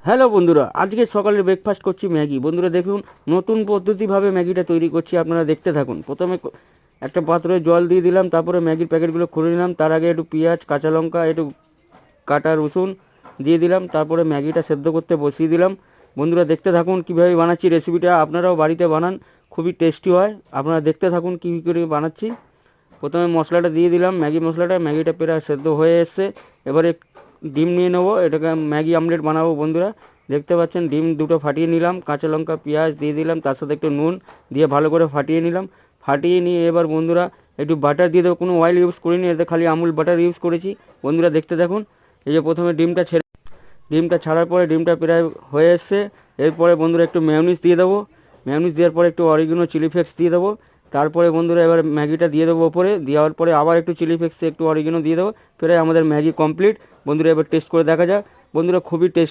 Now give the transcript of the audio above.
Hello বন্ধুরা, আজকে সকালে ব্রেকফাস্ট করছি ম্যাগি। বন্ধুরা দেখুন, নতুন পদ্ধতিভাবে ম্যাগিটা তৈরি করছি, আপনারা দেখতে থাকুন। প্রথমে একটা পাত্রে জল দিয়ে দিলাম, তারপরে ম্যাগির প্যাকেটগুলো খুলে নিলাম। তার আগে একটু পেঁয়াজ, কাঁচা লঙ্কা, একটু কাটা রসুন দিয়ে দিলাম, তারপরে ম্যাগিটা সেদ্ধ করতে বসিয়ে দিলাম। বন্ধুরা দেখতে থাকুন কীভাবে বানাচ্ছি রেসিপিটা, আপনারাও বাড়িতে বানান, খুবই টেস্টি হয়। আপনারা দেখতে থাকুন কী করে বানাচ্ছি। প্রথমে মশলাটা দিয়ে দিলাম, ম্যাগি মশলাটা। ম্যাগিটা প্রায় সেদ্ধ হয়ে এসছে। এবারে ডিম নিয়ে নেবো, এটাকে ম্যাগি আমলেট বানাবো। বন্ধুরা দেখতে পাচ্ছেন ডিম দুটো ফাটিয়ে নিলাম, কাঁচা লঙ্কা পেঁয়াজ দিয়ে দিলাম, তার সাথে একটু নুন দিয়ে ভালো করে ফাটিয়ে নিলাম। ফাটিয়ে নিয়ে এবার বন্ধুরা একটু বাটার দিয়ে দেবো। কোনো অয়েল ইউজ করিনি, এতে খালি আমুল বাটার ইউজ করেছি। বন্ধুরা দেখতে দেখুন, এই যে প্রথমে ডিমটা ছাড়ার পরে ডিমটা প্রায় হয়ে এসছে। এরপরে বন্ধুরা একটু মেয়োনিজ দিয়ে দেবো। মেয়োনিজ দেওয়ার পরে একটু অরিজিনো চিলি ফ্লেক্স দিয়ে দেবো। তারপরে বন্ধুরা এবার ম্যাগিটা দিয়ে দেবো ওপরে। দেওয়ার পরে আবার একটু চিলি ফ্লেক্স একটু অরিজিনো দিয়ে দেবো। প্রায় আমাদের ম্যাগি কমপ্লিট। বন্ধুরা এবার টেস্ট করে দেখা যাক। বন্ধুরা খুবই টেস্ট।